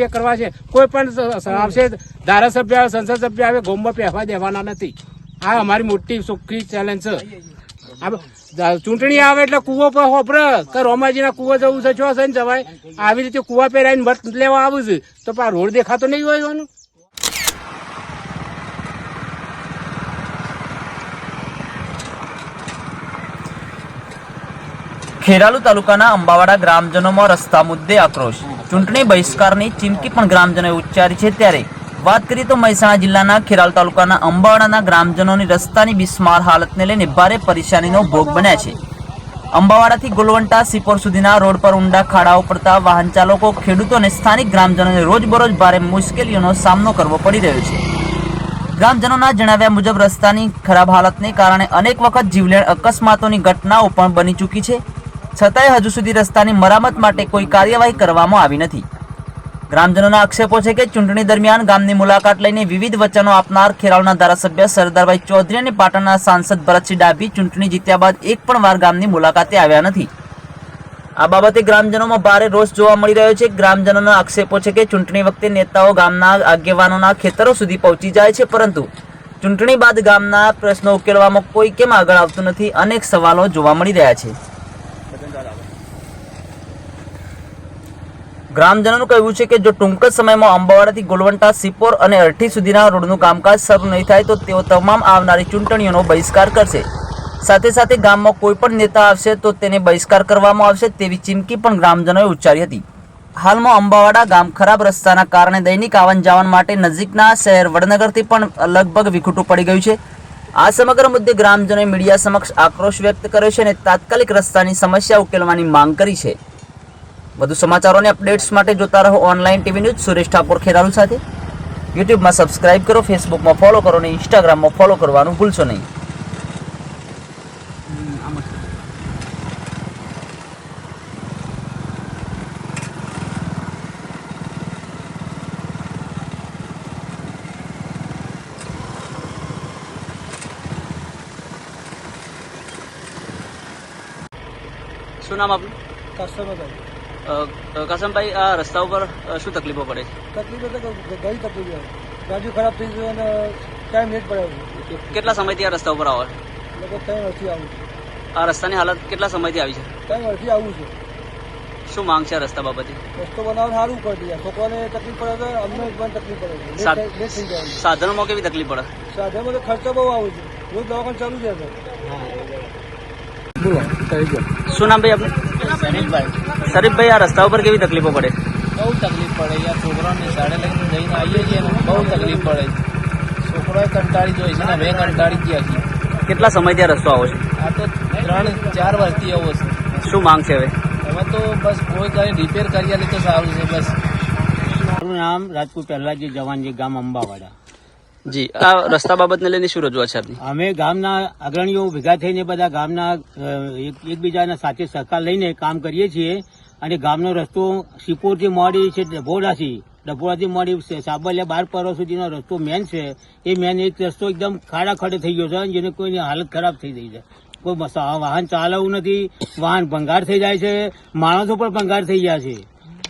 એ કરવા છે. કોઈ પણ આવશે ધારાસભ્ય આવે, સંસદ સભ્ય આવે, ગામમાં પહેવા દેવાના નથી. આ અમારી મોટી ચોખ્ખી ચેલેન્જ છે. ચૂંટણી આવે એટલે કુવો પર હોપરે કે રોમાજીના કુવો જવું છે, છો છે ને જવાય. આવી રીતે કુવા પહેરાઈને મત લેવા આવું છે તો રોડ દેખાતો નહીં હોય એનું. ખેરાલુ તાલુકાના અંબાવાડા ગ્રામજનોમાં રસ્તા મુદ્દે આક્રોશ. ચૂંટણી બહિષ્કારની ચીમકી પણ ગ્રામજનોએ ઉચ્ચારી છે. ત્યારે વાત કરીએ તો મહેસાણા જિલ્લાના ખેરાલુ તાલુકાના અંબાવાડાના ગ્રામજનોની રસ્તાની બિસ્માર હાલતને લઈને ભારે પરેશાનીનો ભોગ બન્યા છે. અંબાવાડાથી ગોલવંટા સિપોર સુધીના રોડ પર ઊંડા ખાડાઓ પડતા વાહન ચાલકો, ખેડૂતો અને સ્થાનિક ગ્રામજનોને રોજબરોજ ભારે મુશ્કેલીઓનો સામનો કરવો પડી રહ્યો છે. ગ્રામજનોના જણાવ્યા મુજબ રસ્તાની ખરાબ હાલતને કારણે અનેક વખત જીવલેણ અકસ્માતોની ઘટનાઓ પણ બની ચૂકી છે. છતાંય હજુ સુધી રસ્તાની મરામત માટે કોઈ કાર્યવાહી કરવામાં આવી નથી. ગ્રામજનોના આક્ષેપો છે કે ચૂંટણી દરમિયાન ગામની મુલાકાત લઈને વિવિધ વચનો આપનાર ખેરાલુના ધારાસભ્ય સરદારભાઈ ચૌધરી અને પાટણના સાંસદ ભરતસિંહ ડાભી ચૂંટણી જીત્યા બાદ એક પણ વાર ગામની મુલાકાતે આવ્યા નથી. આ બાબતે ગ્રામજનોમાં ભારે રોષ જોવા મળી રહ્યો છે. ગ્રામજનોના આક્ષેપો છે કે ચૂંટણી વખતે નેતાઓ ગામના આગેવાનોના ખેતરો સુધી પહોંચી જાય છે, પરંતુ ચૂંટણી બાદ ગામના પ્રશ્નો ઉકેલવામાં કોઈ કેમ આગળ આવતું નથી. અનેક સવાલો જોવા મળી રહ્યા છે. ગ્રામજનોનું કહેવું છે કે જો ટૂંક જ સમયમાં અંબાવાડાથી ગોલવંટા, સિપોર અને અરઠી સુધીના રોડનું કામકાજ શરૂ નહીં થાય તો તેઓ તમામ આવનારી ચૂંટણીઓનો બહિષ્કાર કરશે. સાથે સાથે ગામમાં કોઈ પણ નેતા આવશે તો તેને બહિષ્કાર કરવામાં આવશે તેવી ચીમકી પણ ગ્રામજનોએ ઉચ્ચારી હતી. હાલમાં અંબાવાડા ગામ ખરાબ રસ્તાના કારણે દૈનિક આવન જાવન માટે નજીકના શહેર વડનગરથી પણ લગભગ વિખૂટું પડી ગયું છે. આ સમગ્ર મુદ્દે ગ્રામજનોએ મીડિયા સમક્ષ આક્રોશ વ્યક્ત કર્યો છે અને તાત્કાલિક રસ્તાની સમસ્યા ઉકેલવાની માંગ કરી છે. વધુ સમાચારોને અપડેટ્સ માટે જોતા રહો online TV news. Suresh Thakor Kheralu સાથે. યુટ્યુબમાં સબસ્ક્રાઇબ કરો, ફેસબુકમાં ફોલો કરો અને ઇન્સ્ટાગ્રામમાં ફોલો કરવાનું ભૂલશો નહીં. શું નામ આપનું? કસ્ટમરભાઈ. કાસમભાઈ, આ રસ્તા ઉપર શું તકલીફો પડે છે? તકલીફ તો ઘણી તકલીફ આવે. ગાડી ખરાબ થઈ ગઈ અને ટાઈમ લેટ પડે. કેટલા સમયથી આ રસ્તા ઉપર આવો? લોકો 3 વર્ષથી આવું છે. આ રસ્તાની હાલત કેટલા સમયથી આવી છે? 3 વર્ષથી આવું છે. શું માંગ છે રસ્તા બાબતે? રસ્તો બનાવવાનું સારું કરી દે. છોકરાને તકલીફ પડે તો અમને પણ તકલીફ પડે છે. લેટ થઈ જાય. સાધનોમાં કેવી તકલીફ પડે? સાધનમાં તો ખર્ચો બહુ આવે છે. રોજ દવાખાને ચાલુ છે. શું નામ ભાઈ આપનું? શરીફભાઈ, આ રસ્તા ઉપર કેવી તકલીફો પડે? બહુ તકલીફ પડે યાર. છોકરાઓને શાળે લઈને જઈને આવીએ છીએ ને બહુ તકલીફ પડે. છોકરાએ કંટાળી જોઈ છે ને હવે કંટાળી ગયા છીએ. કેટલા સમયથી આ રસ્તો આવો છે? આ તો 3-4 વર્ષથી આવો છે. શું માંગ છે હવે? હવે તો બસ કોઈ કઈ રિપેર કરી આલે તો સારું છે. બસ. મારું નામ રાજપૂત પહેલાજી જવાનજી, ગામ અંબાવાડા. જી, આ રસ્તા બાબતને લઈને શું રજૂઆત છે આપની? અમે ગામના અગ્રણીઓ ભેગા થઈને બધા ગામના એકબીજાના સાથે સહકાર લઈને કામ કરીએ છીએ અને ગામનો રસ્તો સિપોરથી મોડી છે ડભોડાથી મોડી સાબલિયા 12 પરો સુધીનો રસ્તો મેન છે. એ મેન એક રસ્તો એકદમ ખાડા ખડે થઈ ગયો છે જેને કોઈની હાલત ખરાબ થઈ ગઈ છે. કોઈ વાહન ચાલવું નથી, વાહન ભંગાર થઈ જાય છે, માણસો પણ ભંગાર થઈ ગયા છે.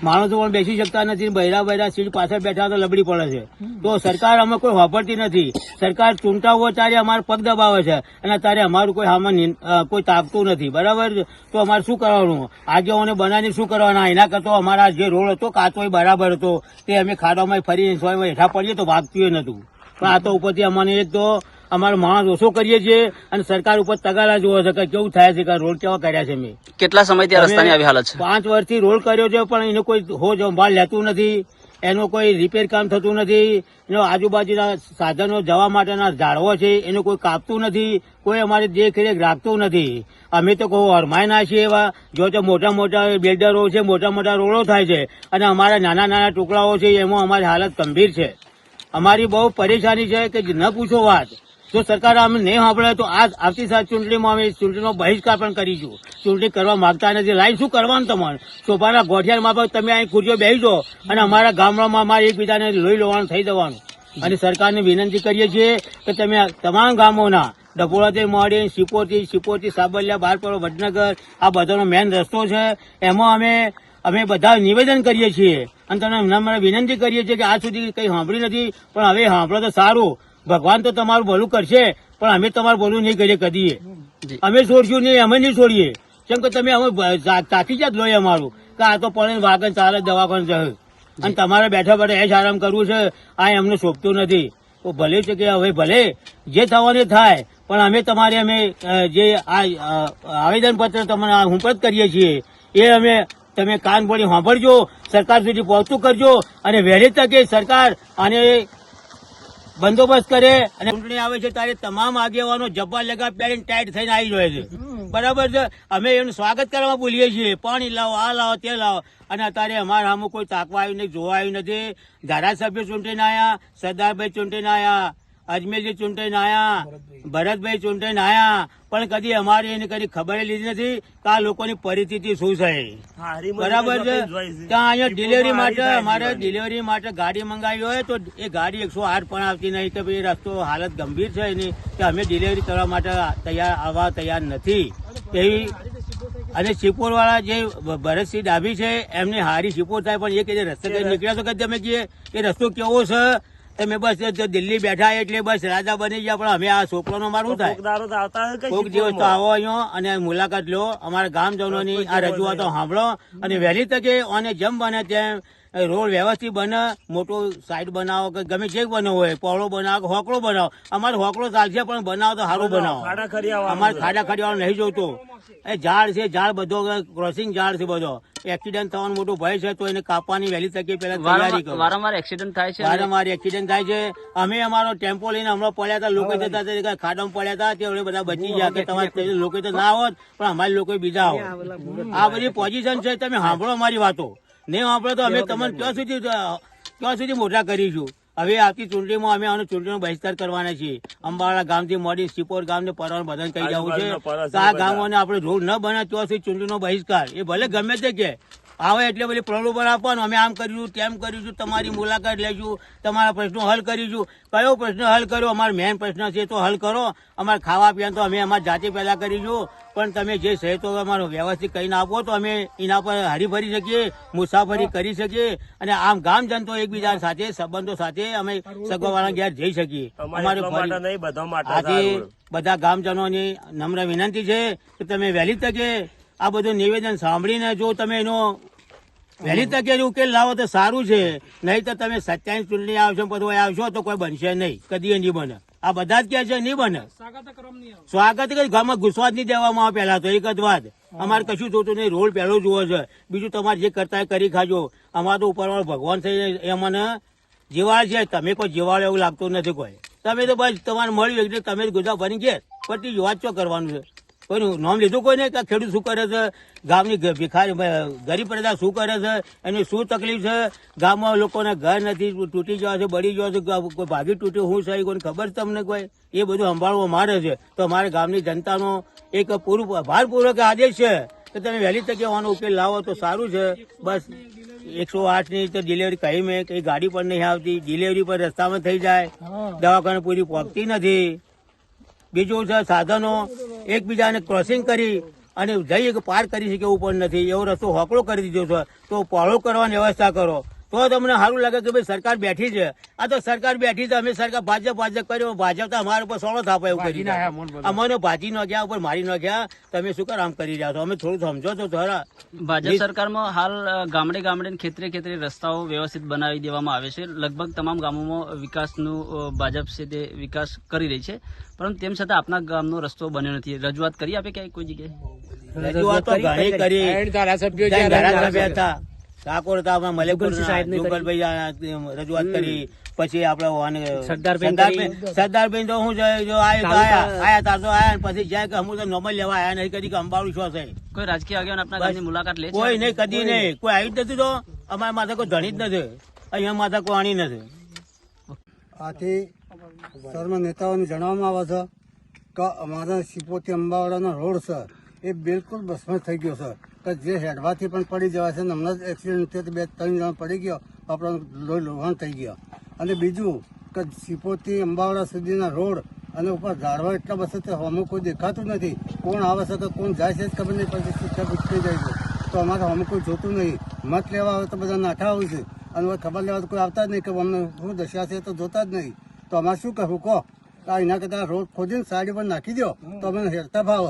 માણસો પણ બેસી શકતા નથી. બહેરા સીટ પાછળ બેઠા તો લબડી પડે છે. તો સરકાર અમે કોઈ વાપરતી નથી. સરકાર ચૂંટાવો હોય ત્યારે અમારે પગ દબાવે છે અને ત્યારે અમારું કોઈ સામાન કોઈ તાકતું નથી. બરાબર? તો અમારે શું કરવાનું? આગેવાને બનાવીને શું કરવાના? એના કરતા અમારા જે રોડ હતો કાચો બરાબર હતો તે અમે ખાડામાં ફરી હેઠા પડીએ તો વાગતું નતું. પણ આ તો ઉપરથી અમને એક તો અમારો માણસ ઓછો કરીએ છીએ અને સરકાર ઉપર તગારા જોવો છે કે કેવું થાય છે કે રોડ કેવા કર્યા છે. મેં કેટલા સમયથી આ રસ્તાની આવી હાલત છે? 5 વર્ષથી રોડ કર્યો છે પણ એનો કોઈ હોજ સંભાળ લેતું નથી. એનો કોઈ રિપેર કામ થતું નથી. એનો આજુબાજુના સાધનો જવા માટેના ઝાડવો છે એનું કોઈ કાપતું નથી. કોઈ અમારી દેખરેખ રાખતું નથી. અમે તો કહું હરમાયના છીએ એવા. જો મોટા મોટા બિલ્ડરો છે, મોટા મોટા રોડો થાય છે અને અમારા નાના ટુકડાઓ છે એમાં અમારી હાલત ગંભીર છે. અમારી બહુ પરેશાની છે કે ન પૂછો વાત. જો સરકાર અમે નહીં સાંભળે તો આવતી સાલ ચૂંટણીમાં અમે ચૂંટણીનો બહિષ્કાર પણ કરીશું. ચૂંટણી કરવા માંગતા નથી. લાઈન શું કરવાનું તમારે? સોપાના ગોઠિયાર માફક તમે અહીં ખુરશીઓ બેસીજો અને અમારા ગામડામાં અમારે એકબીજાને લોહી લેવાનું થઈ જવાનું. અને સરકારને વિનંતી કરીએ છીએ કે તમે તમામ ગામોના ડભોડાથી મોડી, સિપોરથી સાબલિયા, 12 પરો, વડનગર આ બધાનો મેન રસ્તો છે. એમાં અમે અમે બધા નિવેદન કરીએ છીએ અને તમને નમ્ર વિનંતી કરીએ છીએ કે આજ સુધી કંઈ સાંભળ્યું નથી, પણ હવે સાંભળો તો સારું. ભગવાન તો તમારું ભલું કરશે, પણ અમે તમારું ભલું નહીં કરીએ કદીએ. અમે છોડશું નહીં, અમે નહીં છોડીએ. કેમ કે તમે અમે તાકી જ લો અમારું કે આ તો પડે વાગન ચાલે દવાખાને જશે અને તમારે બેઠા બેઠા એ જ આરામ કરવું છે, આ એમને શોભતું નથી. તો ભલે છે કે હવે ભલે જે થવાનું થાય, પણ અમે તમારે જે આ આવેદન પત્ર તમને હુંપત કરીએ છીએ એ તમે કાન ભરી સાંભળજો, સરકાર સુધી પહોંચતું કરજો અને વહેલી તકે સરકાર આને બંદોબસ્ત કરે. અને ચૂંટણી આવે છે ત્યારે તમામ આગેવાનો જબ્બા લગા પહેરીને ટાઈટ થઈને આવી જાય છે, બરાબર છે. અમે એનું સ્વાગત કરવા બોલીએ છીએ, પાણી લાવો, આ લાવો, તે લાવો, અને અત્યારે અમારા સામે કોઈ તાકવા આવ્યું નહીં, જોવા આવ્યું નથી. ધારાસભ્ય ચૂંટીને આવ્યા, સરદારભાઈ ચૂંટીને આવ્યા, અજમેરજી ચૂંટીને આવ્યા, ભરતભાઈ ચૂંટીને આવ્યા, પણ કદી અમારી એની કદી ખબર લીધી નથી કે આ લોકોની પરિસ્થિતિ શું છે, બરાબર છે. ત્યાં અહીંયા ડિલિવરી માટે ગાડી મંગાવી હોય તો એ ગાડી 108 પણ આવતી નહીં કે ભાઈ રસ્તો હાલત ગંભીર છે એની, કે અમે ડિલિવરી કરવા માટે તૈયાર નથી એવી. અને સિપોર વાળા જે ભરતસિંહ ડાભી છે એમને હારી સિપોર થાય, પણ એ કે રસ્તે નીકળ્યા તો કદી અમે કહીએ કે રસ્તો કેવો છે, તમે બસ દિલ્હી બેઠા એટલે બસ રાજા બની ગયા, પણ અમે આ છોકરાનો મારું થાય. કોઈક દિવસ તો આવો અહીંયા અને મુલાકાત લો, અમારા ગામજનોની આ રજૂઆતો સાંભળો અને વહેલી તકે અને જેમ બને તેમ રોડ વ્યવસ્થિત બને, મોટો સાઈડ બનાવો કે ગમે જે બનાવો હોય, પહોળો બનાવો કે હોકળો બનાવો. અમારે હોકળો ચાલશે પણ બનાવો તો સારું બનાવો. અમારે ખાડા ખડિયાવાળો નહીં જોતો. એ ઝાડ છે, ઝાડ બધો ક્રોસિંગ ઝાડ છે, બધો એક્સિડન્ટ થવાનો મોટો ભય છે, તો એને કાપવાની વહેલી તકે પેલા તૈયારી કરો. વારંવાર એક્સિડન્ટ થાય છે, વારંવાર એક્સિડન્ટ થાય છે. અમે અમારો ટેમ્પો લઈને હમણાં પડ્યા હતા, લોકો જતા હતા ખાડામાં પડ્યા હતા, તે બધા બચી ગયા કે તમારે લોકો તો ના હોત, પણ અમારી લોકો બીજા હોત. આ બધી પોઝિશન છે, તમે સાંભળો અમારી વાતો. નહીં સાંભળો તો અમે તમને ક્યાં સુધી મોટા કરીશું. હવે આવતી ચૂંટણીમાં અમે આનો ચૂંટણીનો બહિષ્કાર કરવાના છીએ. અંબાવાડા ગામથી મોડી સિપોર ગામને પરવાનું બધાને કહી જવું છે કે આ ગામોને આપણે રોડ ન બને ત્યાં સુધી ચૂંટણીનો બહિષ્કાર. એ ભલે ગમે તે કે આવે એટલે બધી પ્રલોભન આપવાનું, અમે આમ કરીશું, તેમ કરીશું, તમારી મુલાકાત લઈશું, તમારા પ્રશ્નો હલ કરીશું. કયો પ્રશ્ન હલ કર્યો? અમારો મેન પ્રશ્ન છે તો હલ કરો. અમારે ખાવા પીવાનું તો અમે અમારી જાતે પેદા કરીશું, પણ તમે જે છે તો અમારો વ્યવસ્થિત કરીને આપો તો અમે એના પર હરીફરી શકીએ, મુસાફરી કરી શકીએ અને આમ ગામ જનતો એકબીજા સાથે સંબંધો સાથે અમે સગવાવાળા ઘેર જઈ શકીએ. અમારે આજે બધા ગામજનોની નમ્ર વિનંતી છે કે તમે વહેલી તકે આ બધું નિવેદન સાંભળીને જો તમે એનો વહેલી તકે ઉકેલ લાવો તો સારું છે. નહીં તો તમે 27 ચૂંટણી આવશો બધું આવશો તો કોઈ બનશે નહીં, કદી નહીં બને. આ બધા જ કહે છે નહીં બને. સ્વાગત ઘરમાં ઘૂસવા જ નહીં દેવામાં આવે. પેલા તો એક જ વાત, અમારે કશું જોતું નહીં, રોડ પહેલો જુઓ છે, બીજું તમારે જે કરતા હોય કરી ખાજો. અમારે તો ઉપરવાળો ભગવાન થઈ એ મને જીવાળ છે, તમે કોઈ જીવાળ એવું લાગતું નથી કોઈ. તમે તો બસ તમારે મળ્યું એટલે તમે ગુજરાત બની ગયા પછી વાત ચો કરવાનું છે. કોઈનું નામ લીધું કોઈ નહીં કે ખેડૂત શું કરે છે, ગામની ભિખારી ગરીબ પ્રજા શું કરે છે, એની શું તકલીફ છે. ગામમાં લોકોને ઘર નથી, તૂટી જવા છે, બળી જવા છે, કોઈ ભાગી તૂટ્યું શું છે કોઈને ખબર તમને કોઈ. એ બધું સંભાળવા મારે છે. તો અમારે ગામની જનતાનો એક ભારપૂર્વક આદેશ છે કે તમે વહેલી તકે આનો ઉકેલ લાવો તો સારું છે. બસ 108 ની તો ડિલિવરી કહી મેં કઈ ગાડી પણ નહીં આવતી, ડિલિવરી પર રસ્તામાં થઈ જાય, દવાખાને પૂરી પહોંચતી નથી. બીજું છે સાધનો એકબીજાને ક્રોસિંગ કરી અને જઈએ કે પાર કરી શકે એવું પણ નથી. એવો રસ્તો હોકળો કરી દીધો છે, તો પહોળો કરવાની વ્યવસ્થા કરો તો તમને સારું લાગે કે ભાઈ સરકાર બેઠી છે. આ તો સરકાર બેઠી છે, અમે સરકાર ભાજપ કર્યો, ભાજપ તો અમારા ઉપર સોળો થાપા એવું કરી અમને ભાજી નાખ્યા, ઉપર મારી નાખ્યા. તમે શું કર આમ કરી રહ્યા છો? અમે થોડું સમજો તો ખરા. ભાજપ સરકારમાં હાલ ગામડે ગામડે ખેતરે ખેતરે રસ્તાઓ વ્યવસ્થિત બનાવી દેવામાં આવે છે. લગભગ તમામ ગામોમાં વિકાસનું ભાજપ છે તે વિકાસ કરી રહી છે, પરંતુ તેમ છતાં આપના ગામનો રસ્તો બન્યો નથી. રજૂઆત કરી આપે ક્યાંય કોઈ જગ્યાએ? રજૂઆત તો ઘણી કરી. ધારાસભ્ય હતા ઠાકોર હતા, જુગલભાઈ રજૂઆત કરી, પછી આપડે સરદારભાઈ તો હું આયા તાર તો આયા, પછી જાય કે હું તો નોમલ લેવા આયા નહીં, કદી અંબાડું શું છે. કોઈ રાજકીય આગેવાન આપના ગામની મુલાકાત લે? કોઈ નહીં, કદી નહીં, કોઈ આવી જ નથી. તો અમારા માથે કોઈ ધણી જ નથી, અહીંયા માથે કોઈ આણી નથી. આથી સર્વ નેતાઓને જણાવવામાં આવે છે કે અમારા સિપોથી અંબાવાડાનો રોડ છે એ બિલકુલ ભસ્મ થઈ ગયો છે, કે જે હેડવાથી પણ પડી જવાય છે. હમણાં જ એક્સિડન્ટ થયો 2-3 જણા પડી ગયો, આપણો લોહાણ થઈ ગયો. અને બીજું કે સિપોથી અંબાવાડા સુધીના રોડ અને ઉપર ઝાડવા એટલા બસે છે, હોમો કોઈ દેખાતું નથી. કોણ આવે છે કે કોણ જાય છે ખબર નહીં પડતી, ઉઠી જાય છે. તો અમારે હોમો કોઈ જોતું નહીં. મત લેવા આવે તો બધા નાઠા હોય છે અને હવે ખબર લેવા તો કોઈ આવતા જ નહીં કે અમને શું દશા છે તો જોતા જ નહીં. તો અમારે શું કરવું કહો? આ એના કરતાં રોડ ખોદીને સાઈડ પર નાખી દો તો અમે હેરતા ભાવ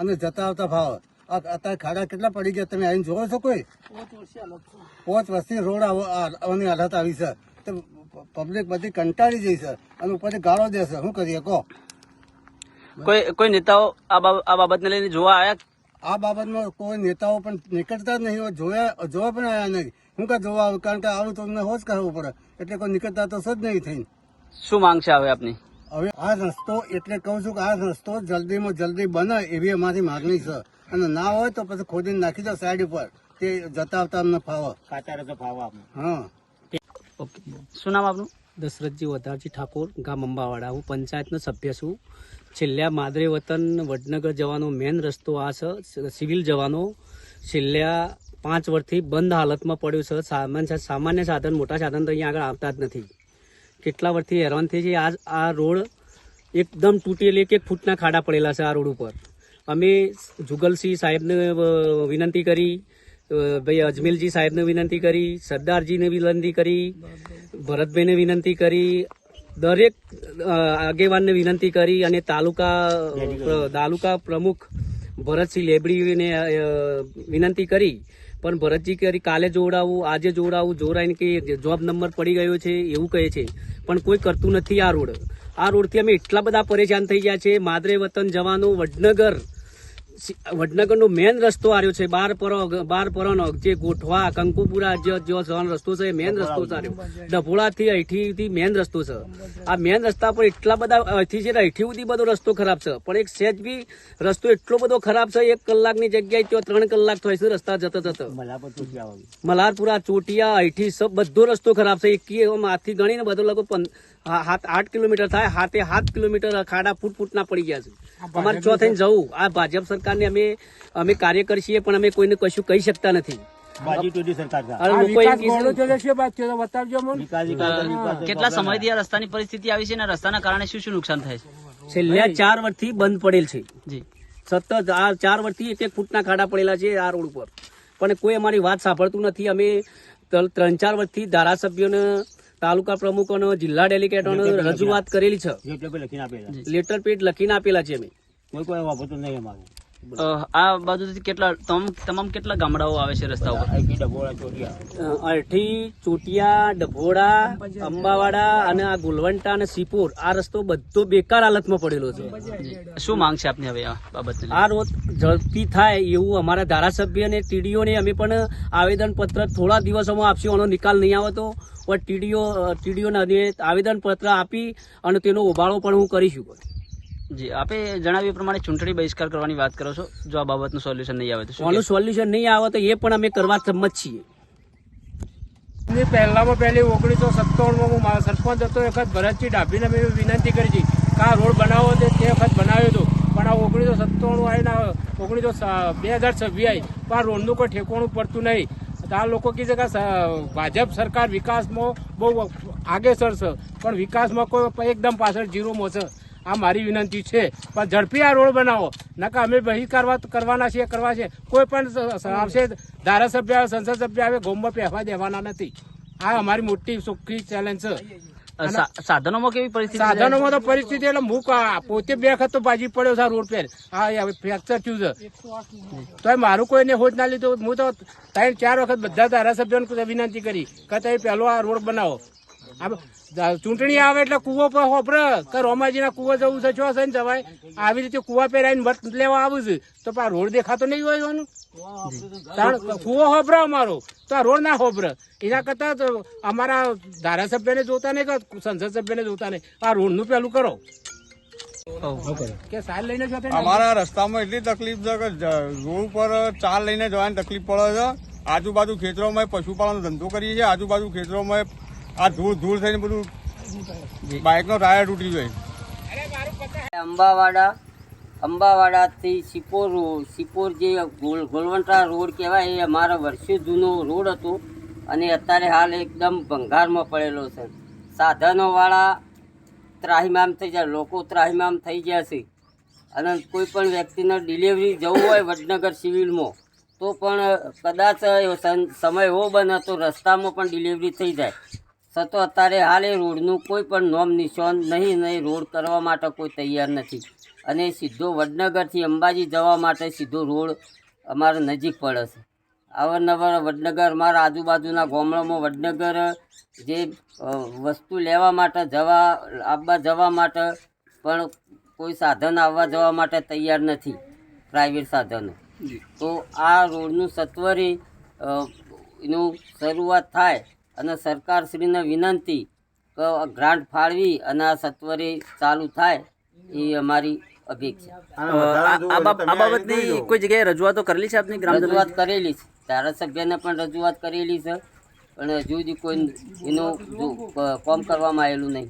અને જતા આવતા ભાવ. અત્યારે ખાડા કેટલા પડી ગયા તમે આવીને જોવો છો? કોઈ 5 વર્ષથી રોડ આવવાની હાલત આવી છે. તો પબ્લિક બધી કંટાળી જઈ છે અને ઉપરથી ગાળો દેશે. શું કરીએ કહો? કોઈ નેતાઓ આ બાબતને લઈને જોવા આવ્યા? આ બાબતમાં કોઈ નેતાઓ પણ નીકળતા જ નહીં. જોવા પણ આવ્યા નહીં. હું કાં જોવા આવ્યું? કારણ કે આવું તો અમને હોજ કરવું પડે એટલે કોઈ નીકળતા તો જ નહીં થઈને. શું માંગ છે હવે આપની? હવે આ રસ્તો એટલે કહું છું કે આ રસ્તો જલ્દીમાં જલ્દી બને એવી અમારી માગણી છે. અને ના હોય તો પછી ખોદીને નાખી દો સાઈડ ઉપર. તે જતા આવતા અમને ફાવે. કાચા રસ્તો ફાવવા આપણે. હા. ઓકે, શું નામ આપનું? દશરથજી વધારજી ઠાકોર, ગામ અંબાવાડા. હું પંચાયતનો સભ્ય છું. છેલ્લા માદરે વતન વડનગર જવાનો મેન રસ્તો આ છે. સિવિલ જવાનો છેલ્લા 5 વર્ષથી બંધ હાલતમાં પડ્યો છે. સામાન્ય સાધન, મોટા સાધન તો અહીંયા આગળ આવતા જ નથી. કેટલા વર્ષથી હેરાન થઈ છે. આ રોડ એકદમ તૂટેલી, 1 ફૂટના ખાડા પડેલા છે આ રોડ ઉપર. અમે જુગલસિંહ સાહેબને વિનંતી કરી, ભાઈ અજમેલજી સાહેબને વિનંતી કરી, સરદારજીને વિનંતી કરી, ભરતભાઈને વિનંતી કરી, દરેક આગેવાનને વિનંતી કરી અને તાલુકા પ્રમુખ ભરતસિંહ લેબડીને વિનંતી કરી. પણ ભરતજી કરી કાલે જોડાવું, આજે જોડાવું, જોડાઈને કે જોબ નંબર પડી ગયો છે એવું કહે છે. પણ કોઈ કરતું નથી. આ રોડથી અમે એટલા બધા પરેશાન થઈ ગયા છે. માદરે વતન જવાનું વડનગરનો મેન રસ્તો આવ્યો છે. 12 પરોનો જે ગોઠવા કંકુપુરા જે જવાનો રસ્તો છે, મેન રસ્તો આવ્યો. ડભોળાથી અહીંથી મેન રસ્તો છે. આ મેન રસ્તા પર એટલા બધા અહીંથી છે, અહીંથી સુધી બધો રસ્તો ખરાબ છે. પણ એક સહેજ બી રસ્તો એટલો બધો ખરાબ છે, 1 કલાકની જગ્યાએ ત્યાં 3 કલાક થાય છે રસ્તા જતા. મલ્હારપુરા ચોટિયા અહીંથી સબ બધો રસ્તો ખરાબ છે. હાથથી ગણીને બધો લગભગ 8 કિલોમીટર થાય. 7 કિલોમીટર ખાડા ફૂટના પડી ગયા છે. અમારે ચો થઈને જવું. આ ભાજપ સરકારને અમે કાર્યકર છીએ પણ અમે કોઈને કશું કહી શકતા નથી. કેટલા સમયથી આ રસ્તાની પરિસ્થિતિ આવી છે અને રસ્તાના કારણે શું નુકસાન થાય છે? છેલ્લા 4 વર્ષથી બંધ પડેલ છે. જી, સતત આ 4 વર્ષથી 1 ફૂટના ખાડા પડેલા છે આ રોડ ઉપર. પણ કોઈ અમારી વાત સાંભળતું નથી. અમે 3-4 વર્ષથી ધારાસભ્યોને, તાલુકા પ્રમુખોનો, જિલ્લા ડેલિગેટોને રજૂઆત કરેલી છે. લેટર પેડ લખીને આપેલા છે અમે. કોઈ વાપરતું નહીં અમારું. આ બાજુથી તમામ કેટલા ગામડાઓ આવે છે રસ્તા ઉપર? ડભોળા ચોટિયા, અરઠી, ચોટિયા, ડભોડા, અંબાવાડા અને આ ગુલવંટા અને સિપોર, આ રસ્તો બધો બેકાર હાલતમાં પડેલો છે. શું માંગ છે આપની હવે આ બાબતને? આ રોડ ઝડપી થાય એવું અમારા ધારાસભ્ય અને ટીડીઓને અમે પણ આવેદન પત્ર થોડા દિવસોમાં આપશું. આનો નિકાલ નહીં આવે તો ટીડીઓને આવેદન પત્ર આપી અને તેનો ઉબાળો પણ હું કરીશું. જી, આપે જણાવ્યું પ્રમાણે ચૂંટણી બહિષ્કાર કરવાની વાત કરો છો. જો આ બાબતનું સોલ્યુશન નહીં આવે તો શું? આનું સોલ્યુશન નહીં આવે તો એ પણ અમે કરવા સંમત છીએ. પહેલામાં પહેલી 1957માં હું મારા સરપંચ હતો. વખત ભરતજી ડાભીને મેં વિનંતી કરી હતી કે આ રોડ બનાવો. તે વખત બનાવ્યો હતો. પણ આ 1997 આવીને 2026 આવી પણ આ રોડનું કોઈ ઠેકાણું પડતું નહીં. આ લોકો કહે છે કે ભાજપ સરકાર વિકાસમાં બહુ આગેસર છે પણ વિકાસમાં કોઈ એકદમ પાછળ જીરોમાં છે. આ મારી વિનંતી છે. પણ ઝડપી આ રોડ બનાવો. નકા અમે બહિષ્કાર કરવાના છીએ, કરવા છે. કોઈ પણ આવશે ધારાસભ્ય આવે, સંસદ સભ્ય આવે, ગોમમાં પહેવા દેવાના નથી. આ અમારી મોટી ચોખ્ખી ચેલેન્જ છે. સાધનોમાં કેવી પરિસ્થિતિ? સાધનોમાં તો પરિસ્થિતિ એટલે હું પોતે 2 વખત તો બાજી પડ્યો છે રોડ પર. હા, ફ્રેક્ચર થયું છે તો મારું કોઈને હોજ ના લીધું. હું તો 3-4 વખત બધા ધારાસભ્યોને વિનંતી કરી કે તમે પહેલો આ રોડ બનાવો. ચૂંટણી આવે એટલે કુવો પર હોપરે કે રોમાજીના કુવો જવું છે, છો છે ને જવાય. આવી રીતે કુવા પર આવીને મત લેવા આવું છે તો આ રોડ દેખાતો નહીં હોય એનું. કુવો હોપરે અમારો તો આ રોડ ના હોપરે. એના કરતા અમારા ધારાસભ્યને જોતા નહીં કે સંસદ સભ્યને જોતા નહીં. આ રોડ નું પેલું કરો કે સાલ લઈને જતા. અમારા રસ્તામાં એટલી તકલીફ છે કે રોડ પર ચાલ લઈને જવાની તકલીફ પડે છે. આજુબાજુ ખેતરોમાં પશુપાલનનો ધંધો કરીએ છીએ. આજુબાજુ ખેતરોમાં આ ધૂળ થઈને બધું બાઇકનો ટાયર તૂટી જાય. અંબાવાડાથી સિપોર જે ગોલવંટા રોડ કહેવાય એ અમારો વર્ષો જૂનો રોડ હતો અને અત્યારે હાલ એકદમ ભંગારમાં પડેલો છે. સાધનોવાળા ત્રાહિમામ થઈ જાય, લોકો ત્રાહિમામ થઈ ગયા છે. અને કોઈ પણ વ્યક્તિને ડિલિવરી જવું હોય વડનગર સિવિલમાં તો પણ કદાચ સમય એવો બને તો રસ્તામાં પણ ડિલિવરી થઈ જાય. છતાં અત્યારે હાલ એ રોડનું કોઈ પણ નોમ નિશાન નહીં ને રોડ કરવા માટે કોઈ તૈયાર નથી. અને સીધો વડનગરથી અંબાજી જવા માટે સીધો રોડ અમારે નજીક પડે છે. અવારનવાર વડનગર મારા આજુબાજુના ગામડામાં વડનગર જે વસ્તુ લેવા માટે જવા માટે પણ કોઈ સાધન આવવા જવા માટે તૈયાર નથી, પ્રાઇવેટ સાધનો. તો આ રોડનું સત્વરે એનું શરૂઆત થાય અને સરકારશ્રીને વિનંતી કે ગ્રાન્ટ ફાળવી અને આ સત્વરે ચાલુ થાય એ અમારી અપેક્ષા. આ બાબતની કોઈ જગ્યાએ રજૂઆતો કરેલી છે આપની ગ્રામજનો? રજૂઆત કરેલી છે, ધારાસભ્યને પણ રજૂઆત કરેલી છે, પણ હજુ સુધી કોઈ એનું કામ કરવામાં આવેલું નહીં.